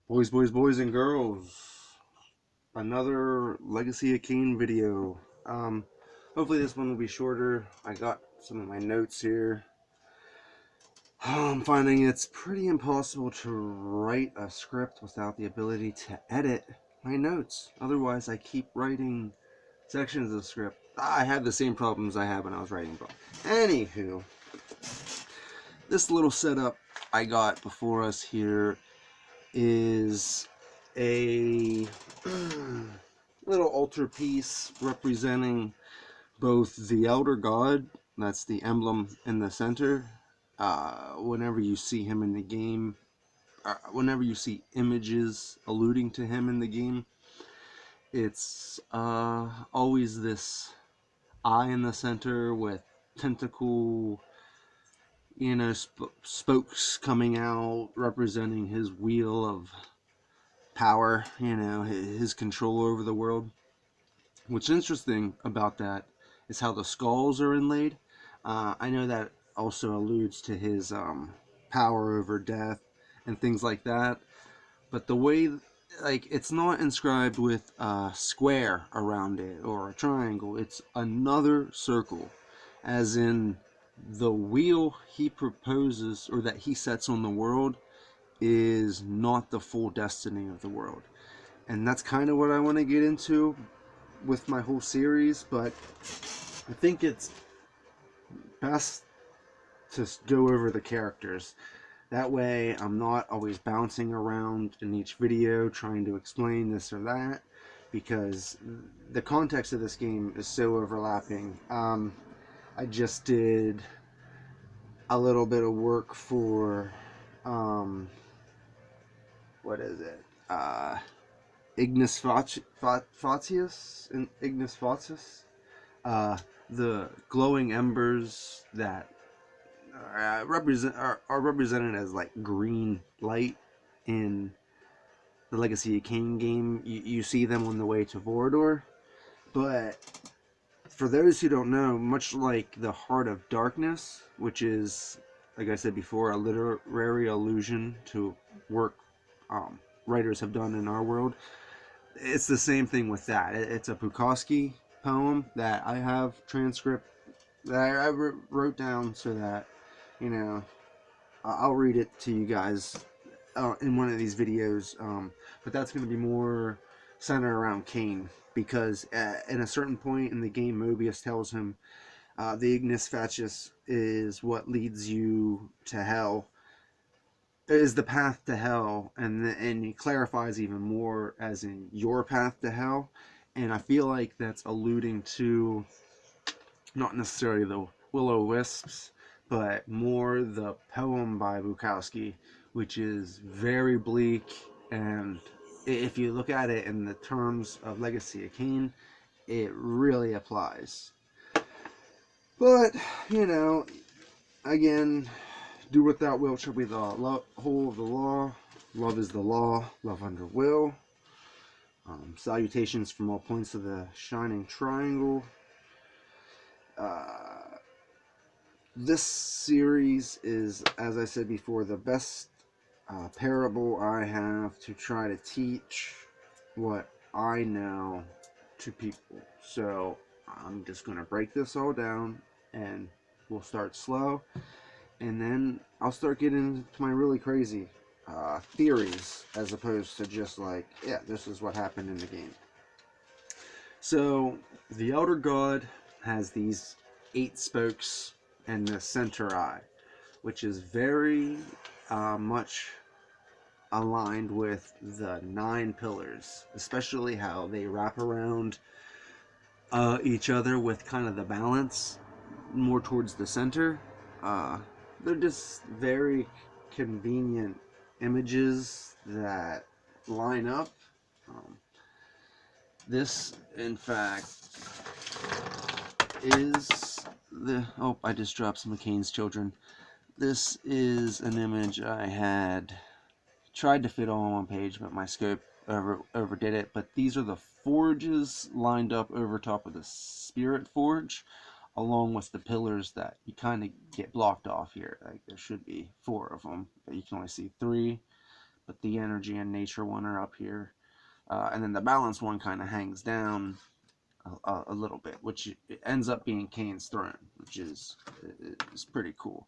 Boys and girls, another Legacy of Kain video. Hopefully this one will be shorter. I got some of my notes here. I'm finding it's pretty impossible to write a script without the ability to edit my notes. Otherwise, I keep writing sections of the script. I have the same problems I had when I was writing book. Anywho, this little setup I got before us here is a little altar piece representing both the Elder God, that's the emblem in the center. Whenever you see him in the game, whenever you see images alluding to him in the game, it's always this eye in the center with tentacle, spokes coming out representing his wheel of power, his control over the world. What's interesting about that is how the skulls are inlaid. I know that also alludes to his power over death and things like that. But the way, like, it's not inscribed with a square around it or a triangle. It's another circle, as in the wheel he proposes or that he sets on the world is not the full destiny of the world. And that's kind of what I want to get into with my whole series, but I think it's best to go over the characters. That way I'm not always bouncing around in each video trying to explain this or that, because the context of this game is so overlapping. I just did a little bit of work for what is it? Ignis Fatius and Ignis Fatius, the glowing embers that are represented as like green light in the Legacy of Kain game. You see them on the way to Vorador, but for those who don't know, much like the Heart of Darkness, which is, like I said before, a literary allusion to work writers have done in our world, it's the same thing with that. It's a Bukowski poem that I have transcript that I wrote down so that, I'll read it to you guys in one of these videos. But that's going to be more centered around Kain, because at a certain point in the game, Mobious tells him the Ignis Fatuus is what leads you to hell, is the path to hell, and he clarifies even more as in your path to hell. And I feel like that's alluding to not necessarily the will-o-wisps, but more the poem by Bukowski, which is very bleak. And if you look at it in the terms of Legacy of Kain, it really applies. But, again, do what thou wilt shall be the whole of the law. Love is the law, love under will. Salutations from all points of the shining triangle. This series is, as I said before, the best parable I have to try to teach what I know to people. So I'm just going to break this all down, and we'll start slow, and then I'll start getting into my really crazy theories, as opposed to just like, yeah, this is what happened in the game. So the Elder God has these 8 spokes and the center eye, which is very much aligned with the 9 pillars, especially how they wrap around each other with kind of the balance more towards the center. They're just very convenient images that line up. This, in fact, is the... Oh, I just dropped some of Kain's children. This is an image I had tried to fit all on one page, but my scope overdid it. But these are the forges lined up over top of the spirit forge, along with the pillars that you kind of get blocked off here. Like, there should be 4 of them, but you can only see 3. but the energy and nature one are up here. And then the balance one kind of hangs down a little bit, which ends up being Kain's throne, which is pretty cool.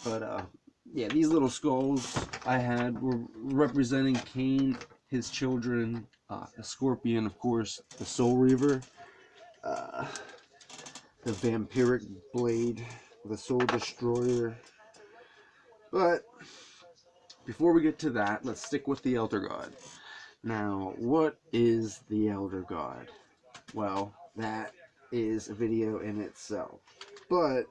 But yeah, these little skulls I had were representing Kain, his children, the Scorpion, of course, the Soul Reaver, the Vampiric Blade, the Soul Destroyer. But before we get to that, let's stick with the Elder God. Now, what is the Elder God? Well, that is a video in itself. But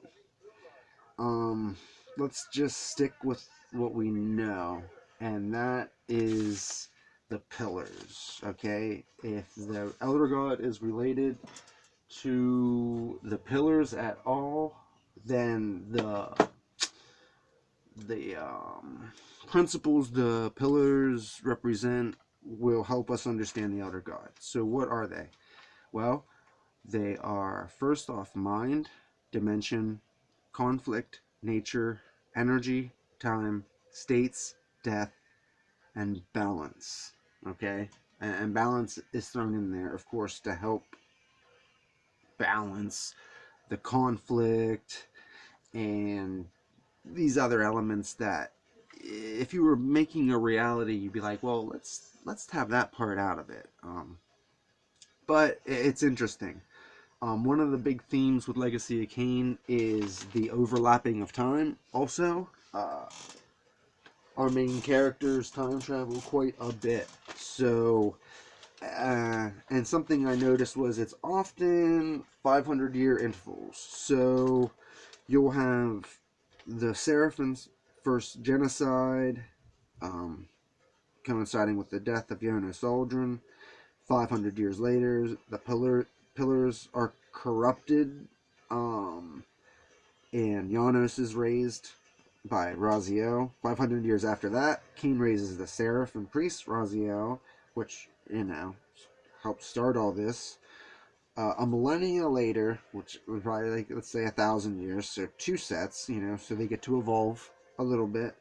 let's just stick with what we know, and that is the pillars. Okay, if the Elder God is related to the pillars at all, then the principles the pillars represent will help us understand the Elder God. So what are they? Well, they are, first off, mind, dimension, conflict, nature, energy, time, states, death, and balance. Okay? And balance is thrown in there, of course, to help balance the conflict and these other elements that if you were making a reality, you'd be like, well, let's have that part out of it. But it's interesting. One of the big themes with Legacy of Kain is the overlapping of time. Also, our main characters time travel quite a bit. So, and something I noticed was it's often 500-year intervals. So, you'll have the Seraphim's first genocide, coinciding with the death of Jonas Aldrin. 500 years later, the pillars are corrupted, and Janos is raised by Raziel. 500 years after that, Kain raises the Seraphim priest, Raziel, which, helped start all this. A millennia later, which was probably, like, let's say 1,000 years, so 2 sets, so they get to evolve a little bit.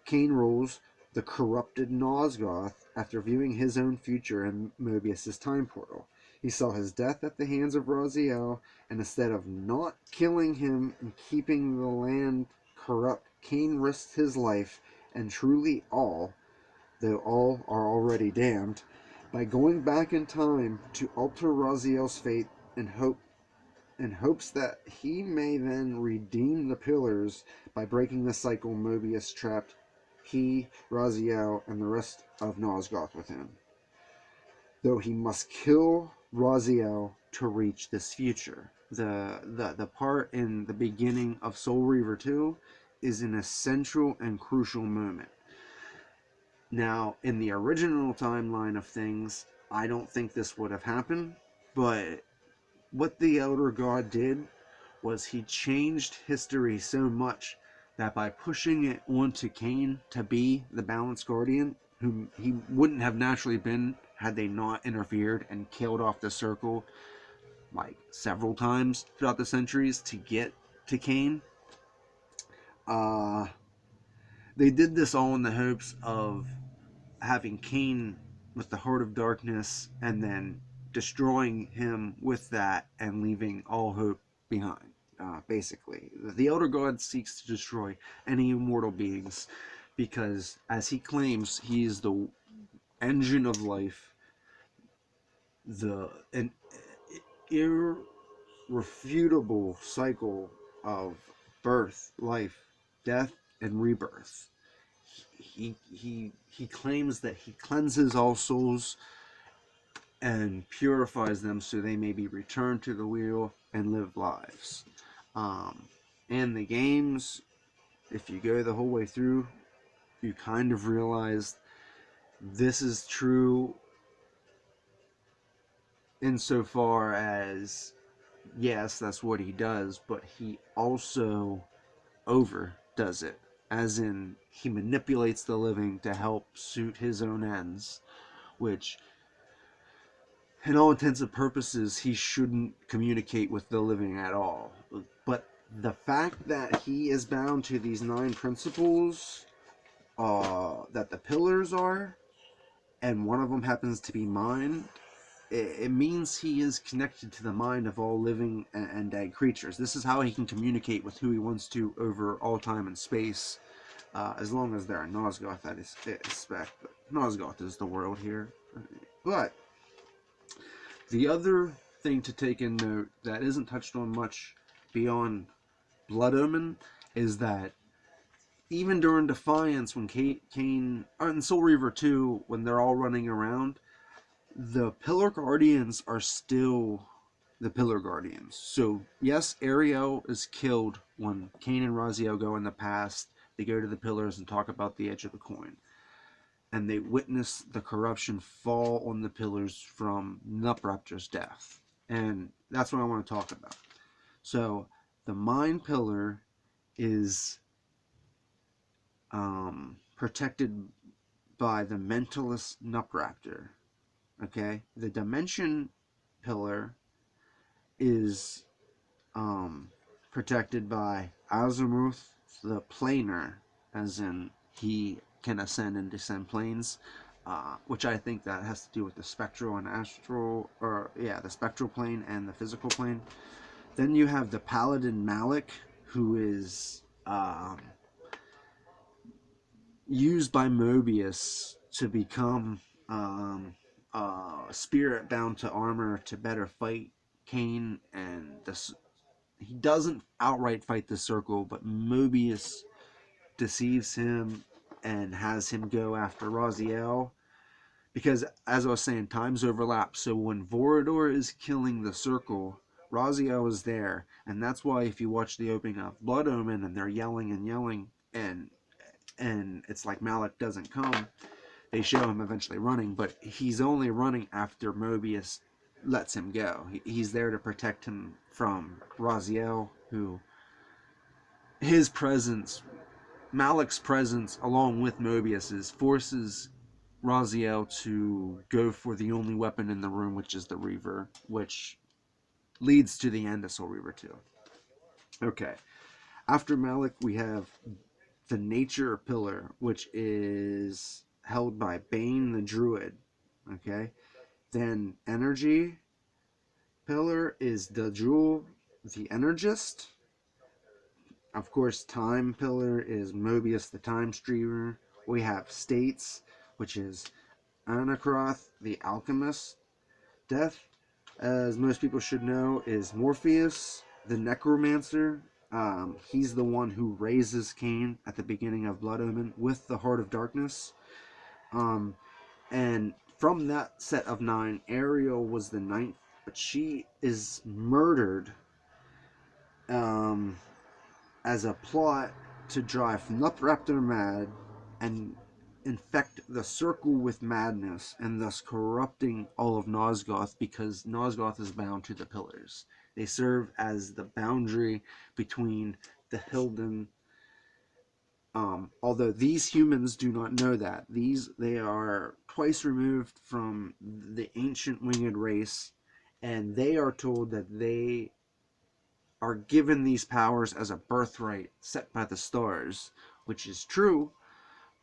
Kain rules the corrupted Nosgoth after viewing his own future in Mobius' time portal. He saw his death at the hands of Raziel, and instead of not killing him and keeping the land corrupt, Kain risked his life, and truly all, though all are already damned, by going back in time to alter Raziel's fate in hopes that he may then redeem the pillars by breaking the cycle Mobius trapped he, Raziel, and the rest of Nosgoth with him. Though he must kill Raziel to reach this future. The part in the beginning of Soul Reaver 2 is an essential and crucial moment. Now, in the original timeline of things, I don't think this would have happened, but what the Elder God did was he changed history so much that by pushing it onto Kain to be the Balance Guardian, whom he wouldn't have naturally been had they not interfered and killed off the circle like several times throughout the centuries to get to Kain, they did this all in the hopes of having Kain with the Heart of Darkness and then destroying him with that and leaving all hope behind. Basically, the Elder God seeks to destroy any immortal beings because, as he claims, he is the engine of life, an irrefutable cycle of birth, life, death, and rebirth. He claims that he cleanses all souls and purifies them so they may be returned to the wheel and live lives. And the games, if you go the whole way through, you kind of realize this is true insofar as, yes, that's what he does, but he also overdoes it. As in, he manipulates the living to help suit his own ends, which, in all intents and purposes, he shouldn't communicate with the living at all. But the fact that he is bound to these 9 principles that the pillars are, and one of them happens to be mine, it means he is connected to the mind of all living and dead creatures. This is how he can communicate with who he wants to over all time and space, as long as they're Nosgoth, I expect. But Nosgoth is the world here. But the other thing to take in note that isn't touched on much beyond Blood Omen is that even during Defiance, when Kain, and Soul Reaver 2, when they're all running around, the Pillar Guardians are still the Pillar Guardians. So, yes, Ariel is killed when Kain and Raziel go in the past. They go to the Pillars and talk about the edge of the coin. And they witness the corruption fall on the Pillars from Nuptraptor's death. And that's what I want to talk about. So, the Mind Pillar is protected by the Mentalist Nuptraptor. Okay? The Dimension Pillar is protected by Azimuth, the Planar, as in he can ascend and descend planes, which I think that has to do with the spectral and astral, or yeah, the spectral plane and the physical plane. Then you have the paladin Malek, who is used by Mobious to become spirit bound to armor to better fight Kain, and he doesn't outright fight the circle, but Mobius deceives him and has him go after Raziel. Because, as I was saying, times overlap. So when Vorador is killing the circle, Raziel is there. And that's why if you watch the opening of Blood Omen and they're yelling and yelling, and it's like Malek doesn't come, they show him eventually running, but he's only running after Mobius lets him go. He's there to protect him from Raziel, who his presence, Malek's presence, along with Mobius's, forces Raziel to go for the only weapon in the room, which is the Reaver, which leads to the end of Soul Reaver 2. Okay. After Malek, we have the Nature Pillar, which is held by Bane the Druid. Okay. Then Energy Pillar is DeJoule the Energist. Of course, Time Pillar is Mobius the Time Streamer. We have States, which is Anacrathe the Alchemist. Death, as most people should know, is Morpheus the Necromancer. He's the one who raises Kain at the beginning of Blood Omen with the Heart of Darkness. And from that set of 9, Ariel was the 9th, but she is murdered as a plot to drive Nuptraptor mad and infect the circle with madness, and thus corrupting all of Nosgoth, because Nosgoth is bound to the pillars. They serve as the boundary between the Hilden. Although these humans do not know that. They are twice removed from the ancient winged race, and they are told that they are given these powers as a birthright set by the stars, which is true,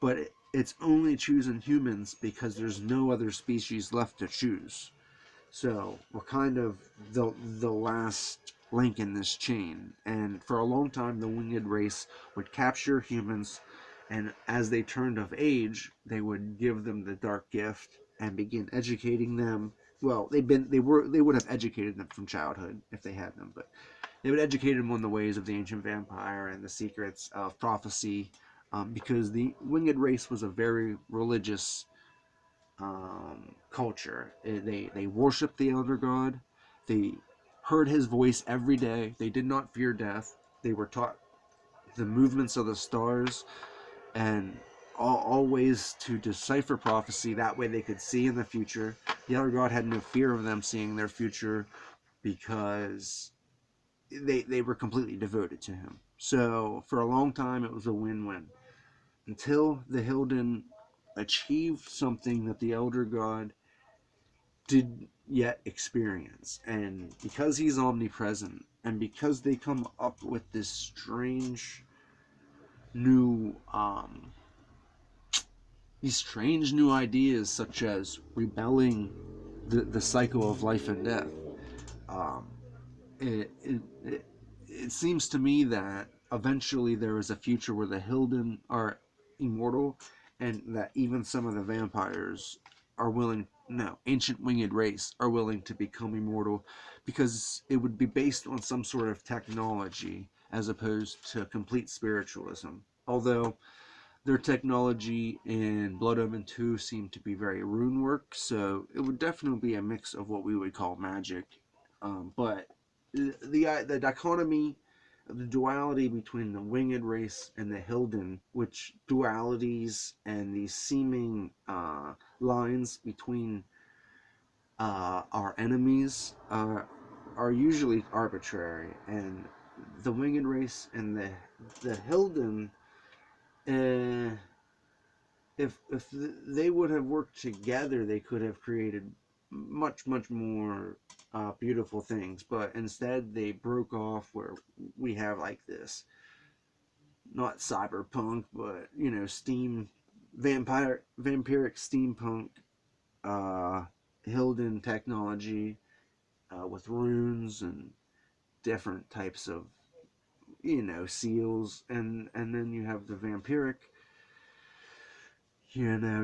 but it's only choosing humans because there's no other species left to choose. So we're kind of the last link in this chain. And for a long time, the winged race would capture humans, and as they turned of age, they would give them the dark gift and begin educating them. Well, they would have educated them from childhood if they had them, but they would educate them on the ways of the ancient vampire and the secrets of prophecy, because the winged race was a very religious culture. They worshipped the elder god. They heard his voice every day. They did not fear death. They were taught the movements of the stars and all ways to decipher prophecy. That way they could see in the future. The elder god had no fear of them seeing their future because they were completely devoted to him. So for a long time it was a win-win, until the Hilden achieved something that the elder god did yet experience. And because he's omnipresent, and because they come up with this strange new these strange new ideas, such as rebelling the cycle of life and death. Um, it seems to me that eventually there is a future where the Hilden are immortal, and that even some of the vampires are willing, no, ancient winged race are willing to become immortal, because it would be based on some sort of technology as opposed to complete spiritualism. Although their technology in Blood Omen 2 seemed to be very rune work, so it would definitely be a mix of what we would call magic. But the dichotomy, the duality between the winged race and the Hilden, which dualities and these seeming lines between our enemies are usually arbitrary, and the winged race and the Hilden, uh, if they would have worked together, they could have created much more beautiful things. But instead, they broke off, where we have like this, not cyberpunk, but steam vampiric steampunk Hilden technology with runes and different types of seals, and then you have the vampiric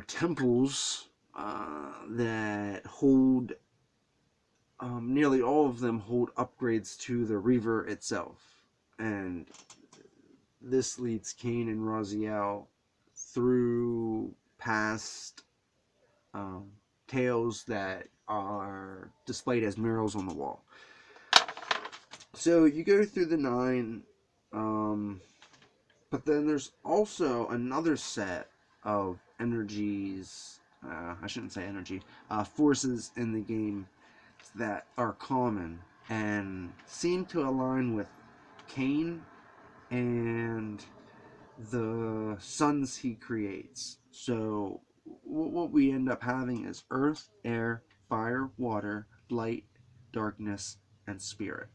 temples that hold, nearly all of them hold upgrades to the Reaver itself. And this leads Kain and Raziel through past tales that are displayed as murals on the wall. So you go through the 9, but then there's also another set of energies, I shouldn't say energy, forces in the game that are common and seem to align with Kain and the suns he creates. So what we end up having is earth, air, fire, water, light, darkness, and spirit.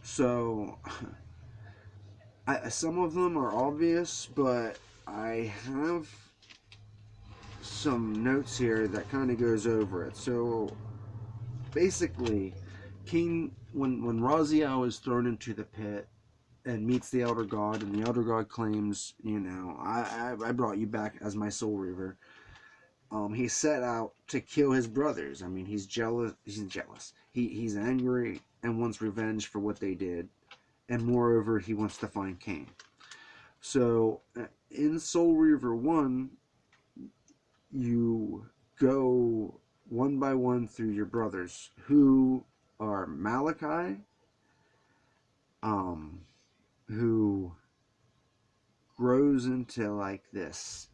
So some of them are obvious, but I have some notes here that kind of goes over it. So basically, when Raziel is thrown into the pit and meets the Elder God, and the Elder God claims, I brought you back as my Soul Reaver. He set out to kill his brothers. I mean, he's jealous. He's angry and wants revenge for what they did, and moreover, he wants to find Kain. So, in Soul Reaver 1, you go one by one through your brothers, who are Malchai, who grows into like this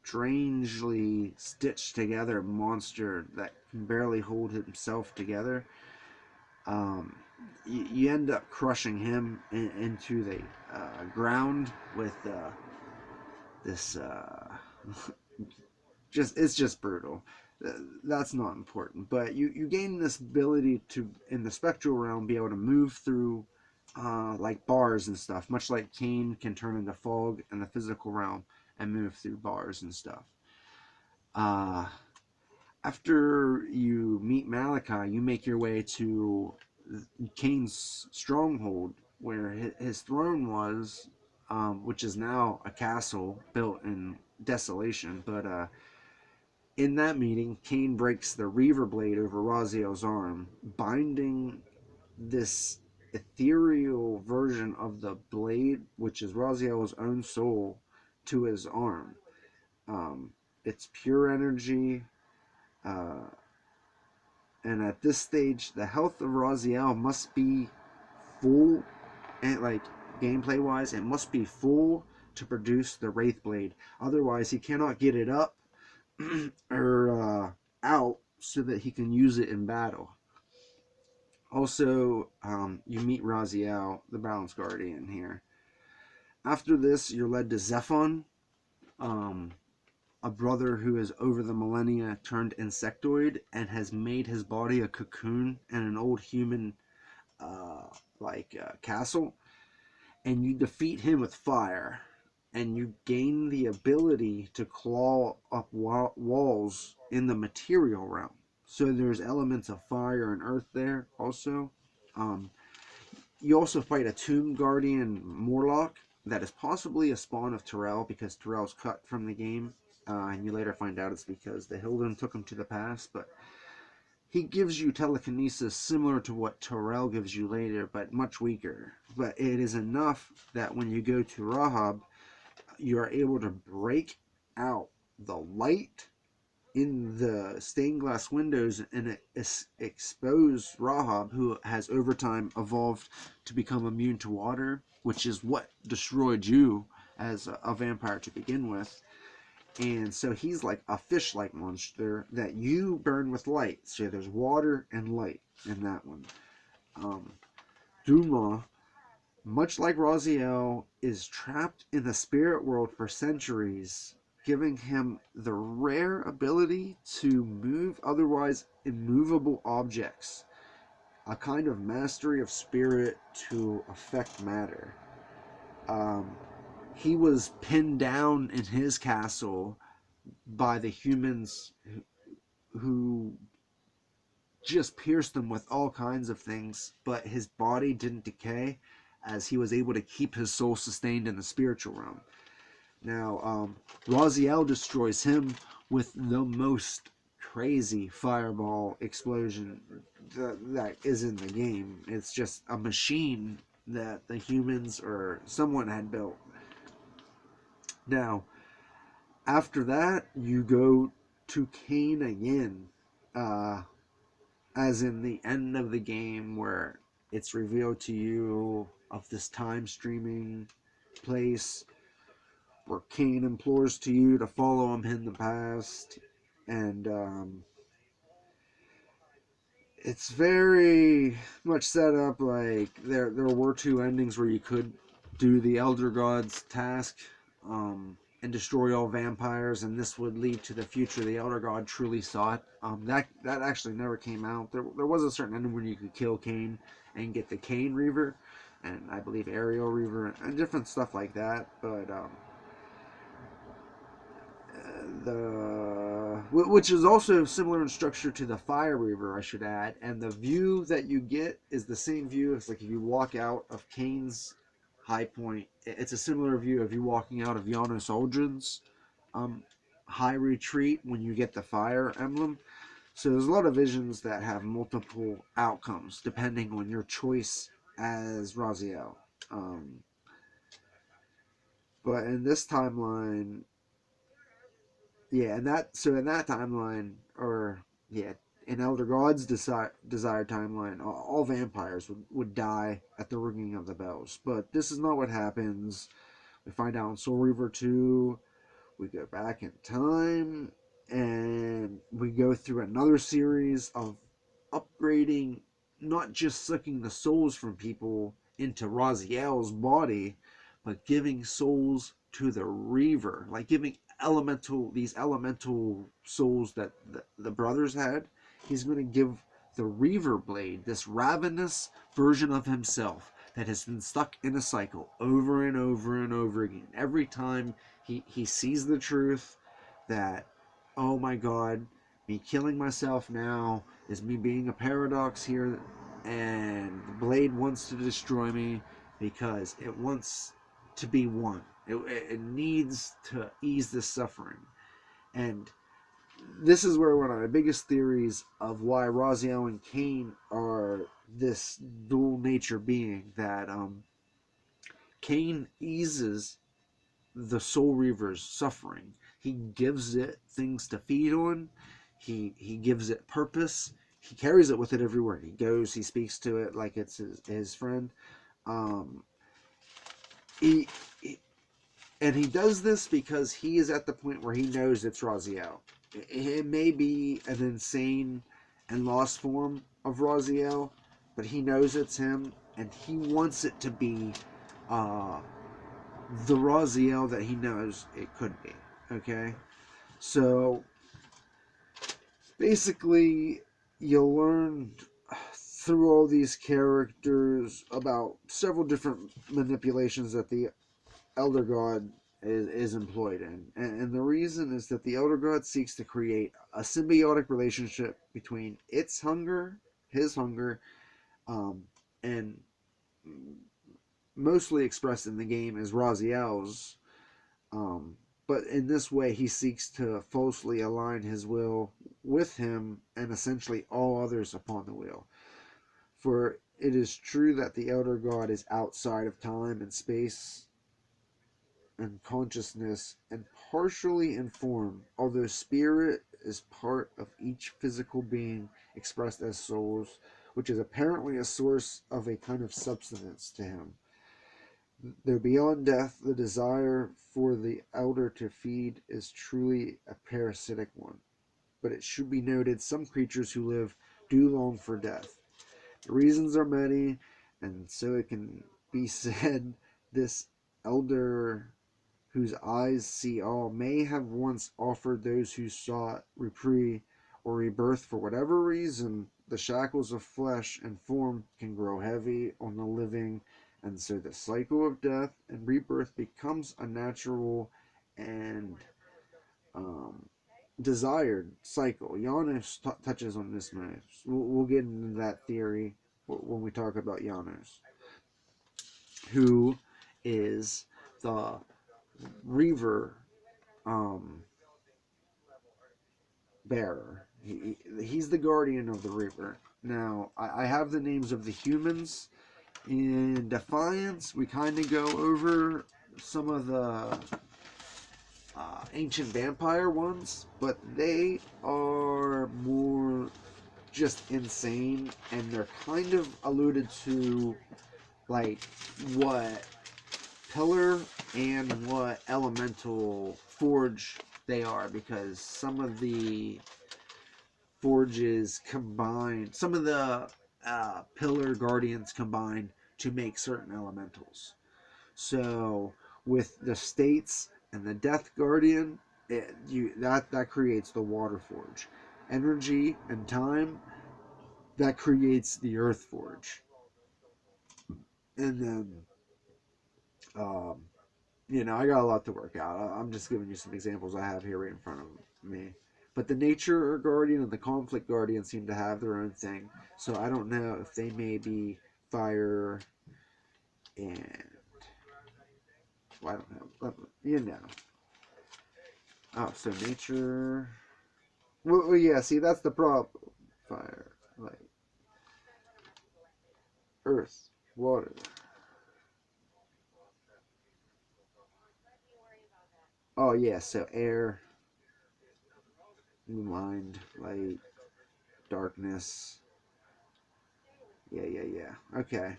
strangely stitched together monster that can barely hold himself together. You end up crushing him into the ground with this it's just brutal. That's not important, but you gain this ability to, in the spectral realm, be able to move through like bars and stuff, much like Kain can turn into fog in the physical realm and move through bars and stuff. After you meet Malchai, you make your way to Kain's stronghold, where his throne was, which is now a castle built in desolation. But in that meeting, Kain breaks the Reaver blade over Raziel's arm, binding this ethereal version of the blade, which is Raziel's own soul, to his arm. It's pure energy, and at this stage, the health of Raziel must be full, and like gameplay wise, it must be full to produce the Wraith Blade. Otherwise, he cannot get it up or out so that he can use it in battle. Also, you meet Raziel, the Balance Guardian, here. After this, you're led to Zephon, a brother who is over the millennia turned insectoid and has made his body a cocoon and an old human castle. And you defeat him with fire. and you gain the ability to claw up walls in the material realm. So there's elements of fire and earth there also. Um, you also fight a Tomb Guardian Morlock that is possibly a spawn of Turiel, because Turiel's cut from the game, and you later find out it's because the Hilden took him to the past. But he gives you telekinesis similar to what Turiel gives you later, but much weaker. But it is enough that when you go to Rahab, you are able to break out the light in the stained glass windows and expose Rahab, who has over time evolved to become immune to water, which is what destroyed you as a vampire to begin with. And so he's like a fish-like monster that you burn with light. So there's water and light in that one. Dumah, much like Raziel, is trapped in the spirit world for centuries, giving him the rare ability to move otherwise immovable objects, a kind of mastery of spirit to affect matter. He was pinned down in his castle by the humans who just pierced him with all kinds of things, but his body didn't decay, as he was able to keep his soul sustained in the spiritual realm. Now, Raziel destroys him with the most crazy fireball explosion that is in the game. It's just a machine that the humans or someone had built. Now, after that, you go to Kain again, as in the end of the game, where it's revealed to you of this time streaming place where Kain implores to you to follow him in the past, and it's very much set up like there were two endings where you could do the Elder Gods task, and destroy all vampires, and this would lead to the future the Elder God truly sought. That actually never came out. There was a certain ending where you could kill Kain and get the Kain Reaver, and I believe Ariel Reaver, and different stuff like that. But which is also similar in structure to the Fire Reaver, I should add. And the view that you get is the same view. It's like if you walk out of Kain's high point, it's a similar view of you walking out of Janos Uldren's high retreat when you get the fire emblem. So there's a lot of visions that have multiple outcomes depending on your choice as Raziel. But in this timeline, yeah, in that timeline, or yeah, in Elder God's desired timeline, all vampires would die at the ringing of the bells. But this is not what happens. We find out in Soul Reaver 2, we go back in time, and we go through another series of upgrading, not just sucking the souls from people into Raziel's body, but giving souls to the Reaver, like giving these elemental souls that the brothers had. He's going to give the Reaver Blade, this ravenous version of himself that has been stuck in a cycle over and over and over again. Every time he sees the truth that, oh my God, me killing myself now is me being a paradox here, and the blade wants to destroy me because it wants to be one. It needs to ease this suffering. And this is where one of my biggest theories of why Raziel and Kain are this dual nature being, that Kain eases the Soul Reaver's suffering. He gives it things to feed on. He gives it purpose. He carries it with it everywhere he goes. He speaks to it like it's his friend. He And he does this because he is at the point where he knows it's Raziel. It may be an insane and lost form of Raziel, but he knows it's him, and he wants it to be the Raziel that he knows it could be. Okay? So, basically, you learn through all these characters about several different manipulations that the Elder God is employed in. And the reason is that the Elder God seeks to create a symbiotic relationship between its hunger, his hunger, um, and mostly expressed in the game is Raziel's. Um, but in this way, he seeks to falsely align his will with him and essentially all others upon the wheel. For it is true that the Elder God is outside of time and space and consciousness and partially informed, although spirit is part of each physical being expressed as souls, which is apparently a source of a kind of substance to him. Though beyond death, the desire for the elder to feed is truly a parasitic one. But it should be noted some creatures who live do long for death. The reasons are many, and so it can be said this elder whose eyes see all may have once offered those who sought reprieve or rebirth for whatever reason. The shackles of flesh and form can grow heavy on the living, and so the cycle of death and rebirth becomes a natural and desired cycle. Janos touches on this most. We'll get into that theory when we talk about Janos, who is the Reaver bearer. He's the guardian of the Reaver. Now, I have the names of the humans. In Defiance, we kind of go over some of the ancient vampire ones, but they are more just insane, and they're kind of alluded to like what pillar and what elemental forge they are, because some of the forges combine, some of the pillar guardians combine to make certain elementals. So with the states and the death guardian, that creates the water forge. Energy and time, that creates the earth forge. And then I got a lot to work out. I'm just giving you some examples I have here right in front of me. But the nature guardian and the conflict guardian seem to have their own thing. So I don't know if they may be fire and... Well, I don't know. Oh, so nature... Well, yeah, see, that's the problem. Fire, light, earth, water. Oh, yeah, so air, mind, light, darkness. Yeah. Okay.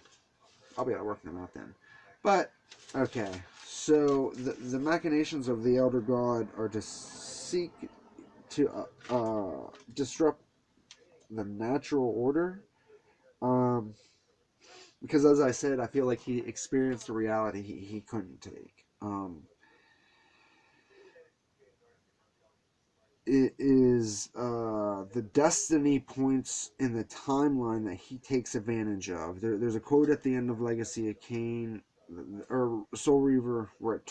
I'll be able to work them out then. But, okay. So, the machinations of the Elder God are to seek to disrupt the natural order. Because, as I said, I feel like he experienced a reality he couldn't take. It is the destiny points in the timeline that he takes advantage of. There's a quote at the end of Legacy of Kain, or Soul Reaver, where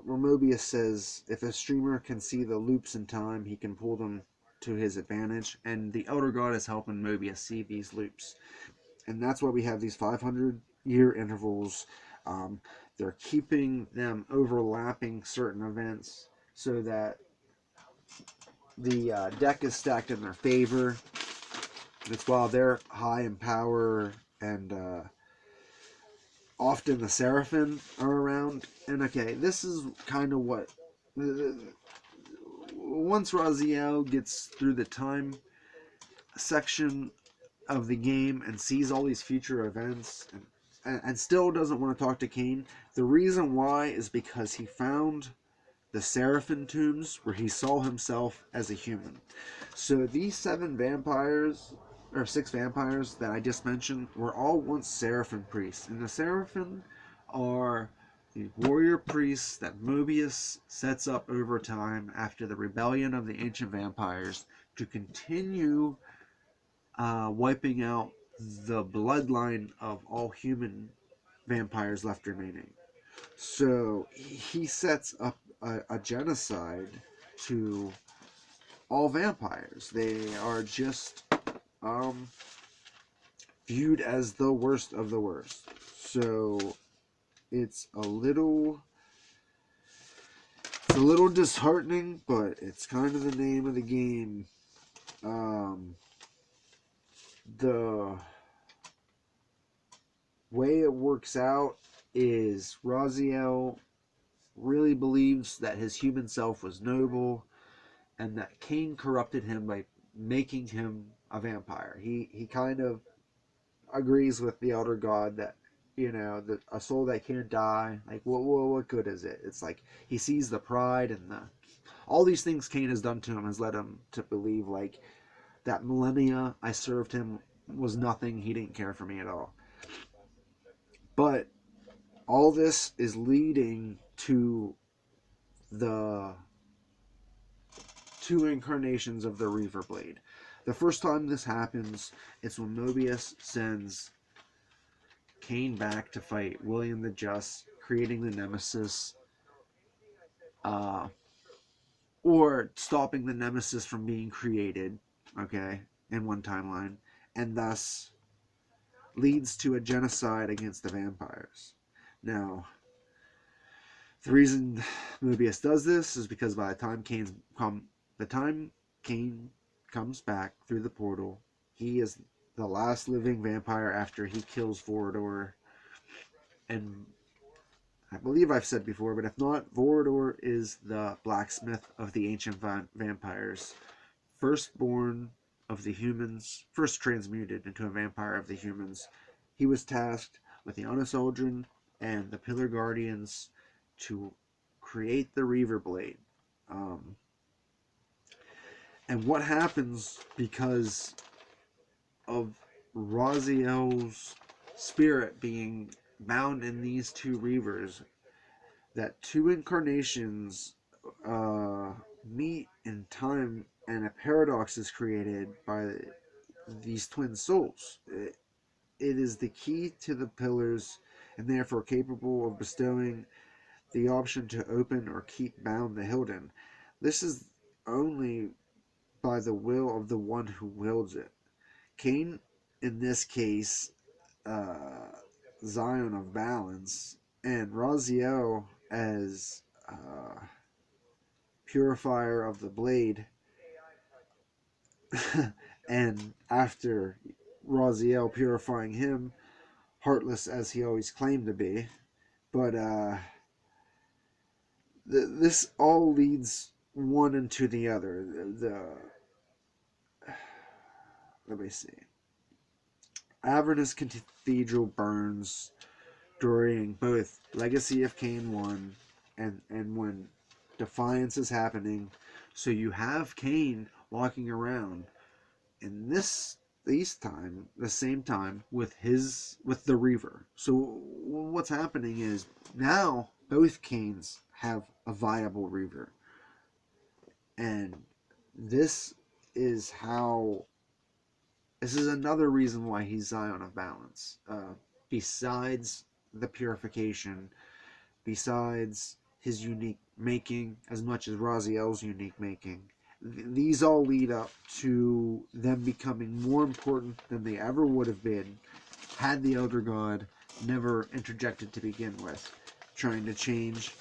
Mobious says, if a streamer can see the loops in time, he can pull them to his advantage. And the Elder God is helping Mobious see these loops. And that's why we have these 500-year intervals. They're keeping them overlapping certain events so that the deck is stacked in their favor. It's while they're high in power, and often the Seraphim are around. And okay, this is kind of what... Once Raziel gets through the time section of the game and sees all these future events and still doesn't want to talk to Kain, the reason why is because he found the Seraphim tombs where he saw himself as a human. So these 7 vampires, or 6 vampires that I just mentioned, were all once Seraphim priests. And the Seraphim are the warrior priests that Mobius sets up over time after the rebellion of the ancient vampires to continue wiping out the bloodline of all human vampires left remaining. So he sets up a genocide to all vampires. They are just viewed as the worst of the worst. So it's a little disheartening, but it's kind of the name of the game. The way it works out is Raziel really believes that his human self was noble and that Kain corrupted him by making him a vampire. He kind of agrees with the elder god that, you know, that a soul that can't die, like what good is it? It's like he sees the pride and the all these things Kain has done to him has led him to believe like that millennia I served him was nothing. He didn't care for me at all. But all this is leading to the two incarnations of the Reaver Blade. The first time this happens, it's when Mobious sends Kain back to fight William the Just, creating the Nemesis, or stopping the Nemesis from being created, okay, in one timeline, and thus leads to a genocide against the vampires. Now, the reason Mobius does this is because by the time Kain comes back through the portal, he is the last living vampire after he kills Vorador. And I believe I've said before, but if not, Vorador is the blacksmith of the ancient vampires, firstborn of the humans, first transmuted into a vampire of the humans. He was tasked with the Honest Aldrin and the Pillar Guardians to create the Reaver Blade. And what happens because of Raziel's spirit being bound in these two Reavers, that two incarnations meet in time, and a paradox is created by these twin souls. It is the key to the pillars, and therefore capable of bestowing the option to open or keep bound the Hilden. This is only by the will of the one who wields it. Kain, in this case, Zion of Balance, and Raziel as Purifier of the Blade, and after Raziel purifying him, heartless as he always claimed to be. But this all leads one into the other. Let me see. Avernus Cathedral burns during both Legacy of Kain 1 and when Defiance is happening. So you have Kain walking around in the same time with the Reaver. So what's happening is now both Kains have a viable Reaver. And this is another reason why he's Zion of Balance. Besides the purification, besides his unique making, as much as Raziel's unique making, these all lead up to them becoming more important than they ever would have been had the Elder God never interjected to begin with, trying to change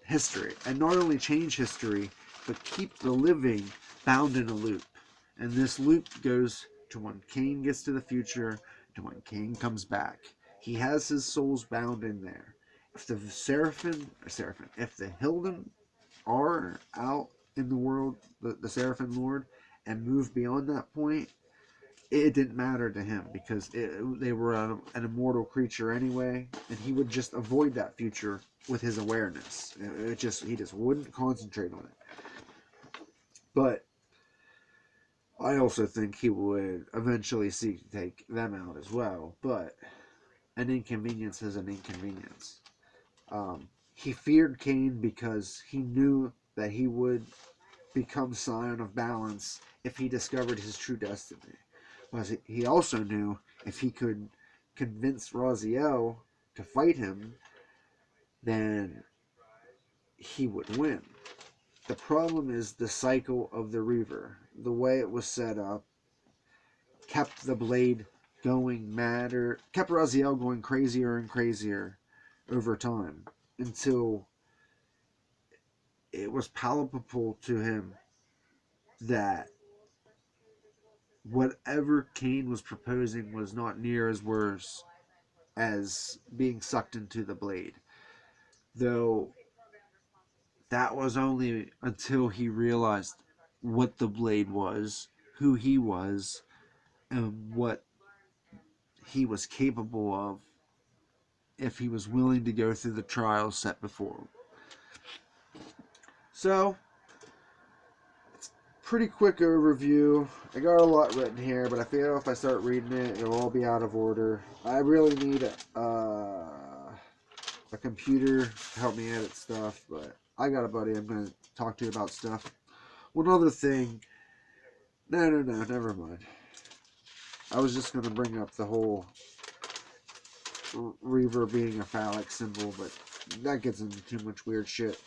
history. And not only change history, but keep the living bound in a loop. And this loop goes to when Kain gets to the future, to when Kain comes back. He has his souls bound in there. If the if the Hilden are out in the world, the Seraphim Lord, and move beyond that point, it didn't matter to him because they were an immortal creature anyway, and he would just avoid that future with his awareness. He just wouldn't concentrate on it. But I also think he would eventually seek to take them out as well. But an inconvenience is an inconvenience. He feared Kain because he knew that he would become Scion of Balance if he discovered his true destiny. But he also knew if he could convince Raziel to fight him, then he would win. The problem is the cycle of the Reaver. The way it was set up kept the blade going madder, kept Raziel going crazier and crazier over time until it was palpable to him that whatever Kain was proposing was not near as worse as being sucked into the blade. Though that was only until he realized what the blade was, who he was, and what he was capable of if he was willing to go through the trials set before him. So, pretty quick overview. I got a lot written here, but I feel if I start reading it, it'll all be out of order. I really need a computer to help me edit stuff, but I got a buddy I'm going to talk to about stuff. One other thing. No, never mind. I was just going to bring up the whole Reaver being a phallic symbol, but that gets into too much weird shit.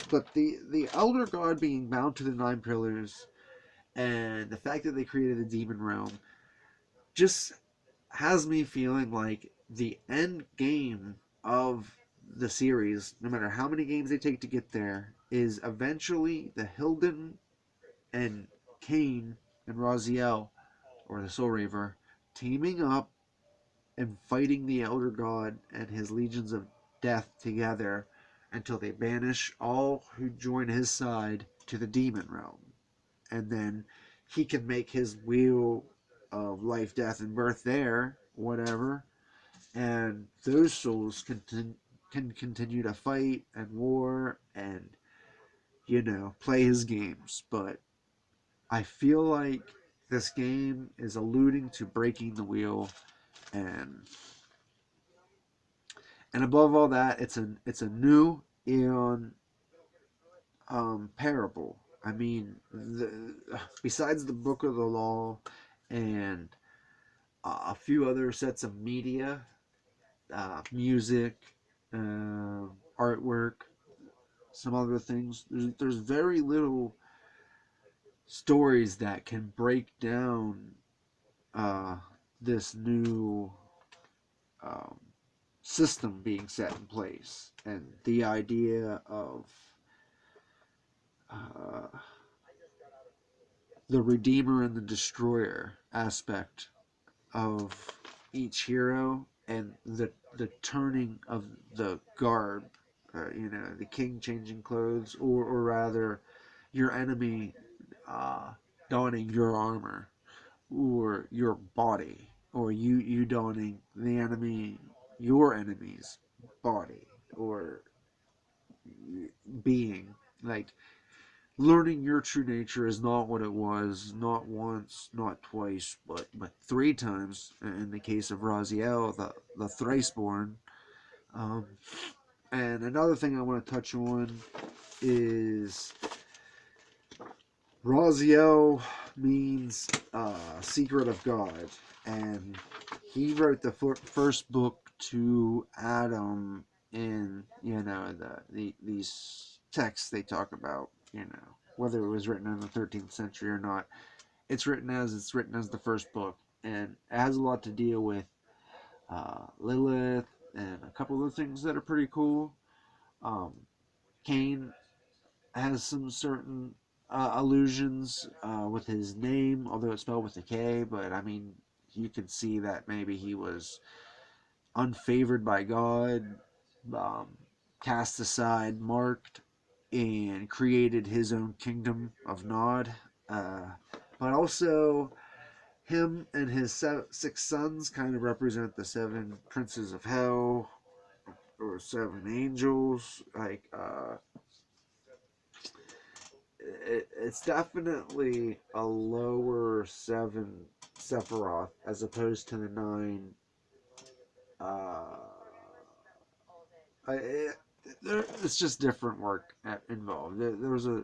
But the Elder God being bound to the 9 pillars and the fact that they created a demon realm just has me feeling like the end game of the series, no matter how many games they take to get there, is eventually the Hilden and Kain and Raziel, or the Soul Reaver, teaming up and fighting the Elder God and his legions of death together until they banish all who join his side to the demon realm. And then he can make his wheel of life, death, and birth there, whatever, and those souls can continue to fight and war and, play his games. But I feel like this game is alluding to breaking the wheel, and above all that, it's a new eon parable. I mean, besides the Book of the Law and a few other sets of media, music, artwork, some other things, there's very little stories that can break down this new system being set in place, and the idea of the Redeemer and the Destroyer aspect of each hero, and the turning of the garb, the king changing clothes, or rather your enemy donning your armor, or your body, or you donning your enemy's body, or being. Like, learning your true nature is not what it was, not once, not twice, but 3 times in the case of Raziel, the Thriceborn. And another thing I want to touch on is Raziel means secret of God, and he wrote the first book to Adam in these texts they talk about, whether it was written in the 13th century or not. It's written as the first book, and it has a lot to deal with Lilith and a couple of things that are pretty cool. Kain has some certain allusions with his name, although it's spelled with a K, but I mean, you could see that maybe he was unfavored by God, cast aside, marked, and created his own kingdom of Nod. But also, him and his 6 sons kind of represent the 7 princes of hell, or 7 angels. Like, it's definitely a lower 7 Sephiroth as opposed to the 9. It's just different work involved. There's a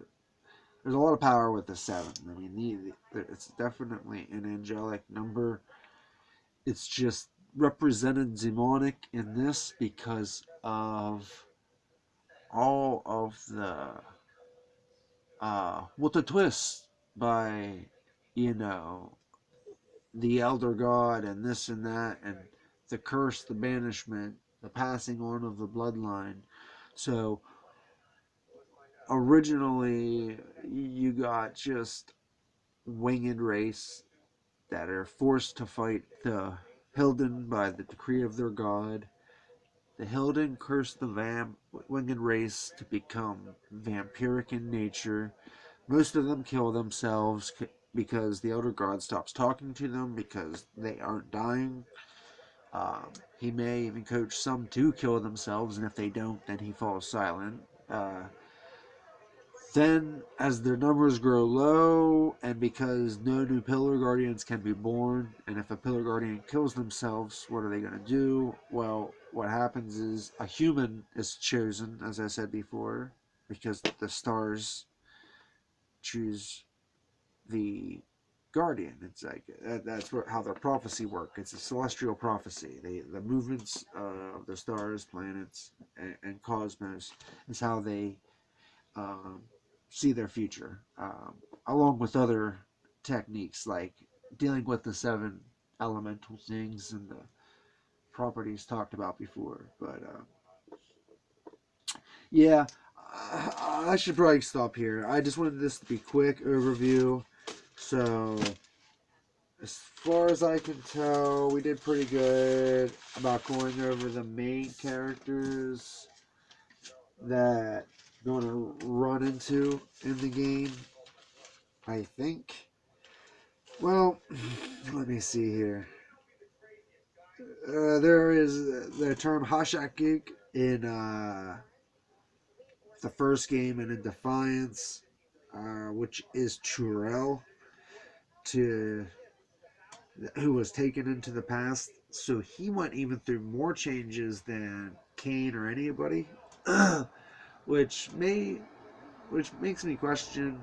lot of power with the 7. I mean, it's definitely an angelic number. It's just represented demonic in this because of all of the twist by, you know, the elder god and this and that, and the curse, the banishment, the passing on of the bloodline. So originally you got just winged race that are forced to fight the Hilden by the decree of their god. The Hilden cursed the winged race to become vampiric in nature. Most of them kill themselves because the Elder God stops talking to them because they aren't dying. He may even coach some to kill themselves, and if they don't, then he falls silent. Then, as their numbers grow low, and because no new Pillar Guardians can be born, and if a Pillar Guardian kills themselves, what are they going to do? Well, what happens is a human is chosen, as I said before, because the stars choose the guardian. It's like that's how their prophecy work. It's a celestial prophecy. The movements of the stars, planets, and cosmos is how they um, see their future, along with other techniques like dealing with the 7 elemental things and the properties talked about before. But yeah, I should probably stop here. I just wanted this to be quick overview. So as far as I can tell, we did pretty good about going over the main characters that you're going to run into in the game, I think. Well, let me see here. There is the term Hashakik in the first game and in Defiance, which is Turiel, to who was taken into the past. So he went even through more changes than Kain or anybody, which makes me question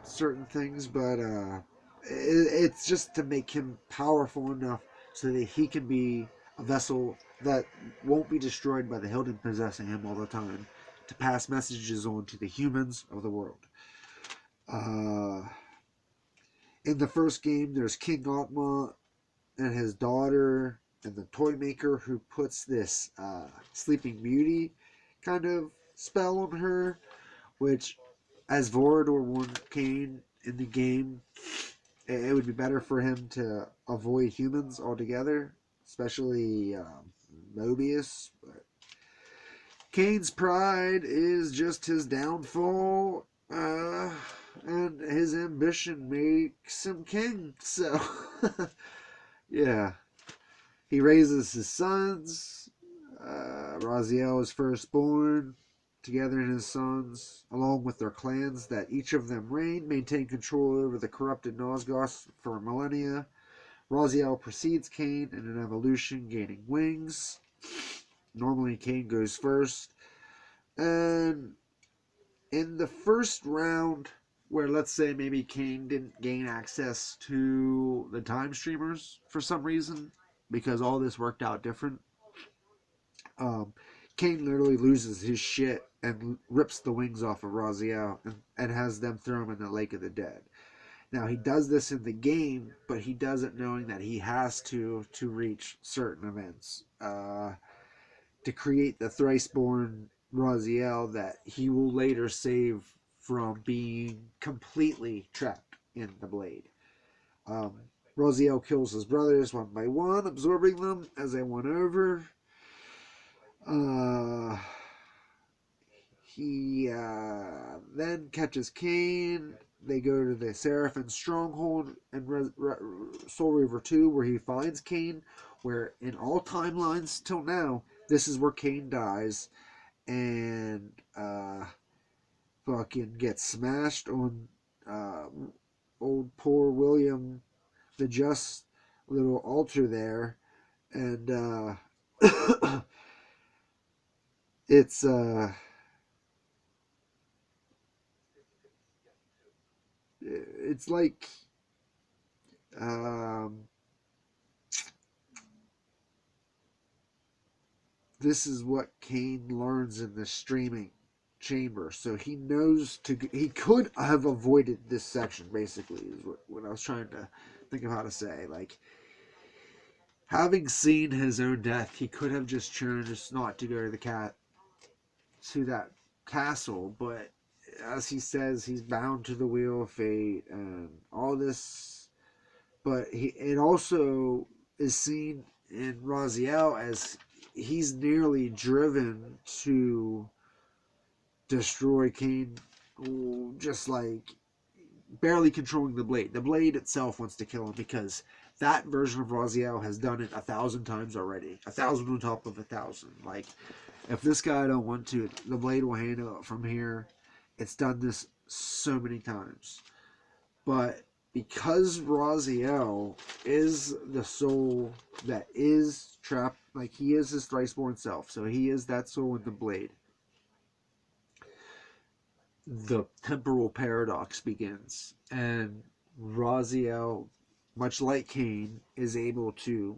certain things, but it's just to make him powerful enough so that he can be a vessel that won't be destroyed by the Hilden possessing him all the time, to pass messages on to the humans of the world. In the first game, there's King Atma and his daughter and the toy maker who puts this Sleeping Beauty kind of spell on her, which, as Vorador warned Kain in the game, it would be better for him to avoid humans altogether, especially Mobious. But Kain's pride is just his downfall, and his ambition makes him king. So, yeah. He raises his sons. Raziel is firstborn. Together and his sons, along with their clans that each of them reign, maintain control over the corrupted Nosgoths for millennia. Raziel precedes Kain in an evolution, gaining wings. Normally, Kain goes first. And in the first round, where let's say maybe Kain didn't gain access to the time streamers for some reason, because all this worked out different, Kain literally loses his shit and rips the wings off of Raziel and has them throw him in the Lake of the Dead. Now, he does this in the game, but he does it knowing that he has to reach certain events. To create the thrice-born Raziel that he will later save from being completely trapped in the blade. Raziel kills his brothers one by one, absorbing them as they went over. He then catches Kain. They go to the Seraphim stronghold in Soul Reaver 2, where he finds Kain, where in all timelines till now, this is where Kain dies and fucking gets smashed on old poor William the Just little altar there. And it's it's like um, this is what Kain learns in the streaming chamber. So he knows he could have avoided this section, basically, is what I was trying to think of how to say. Like, having seen his own death, he could have just chosen not to go to that castle, but as he says, he's bound to the wheel of fate and all this. But it also is seen in Raziel as he's nearly driven to destroy Kain, just like barely controlling the blade. The blade itself wants to kill him because that version of Raziel has done it 1,000 times already. 1,000 on top of 1,000. Like, if this guy don't want to, the blade will handle it from here. It's done this so many times. But because Raziel is the soul that is trapped, like he is his thrice-born self, so he is that soul in the blade, the temporal paradox begins. And Raziel, much like Kain, is able to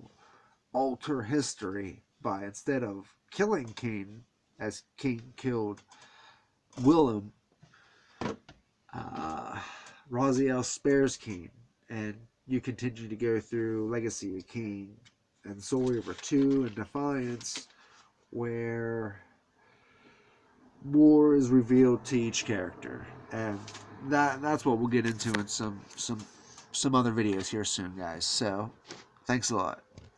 alter history by, instead of killing Kain, as Kain killed Willem, Raziel spares Kain, and you continue to go through Legacy of Kain and Soul Reaver 2 and Defiance, where more is revealed to each character, and that's what we'll get into in some other videos here soon, guys. So, thanks a lot.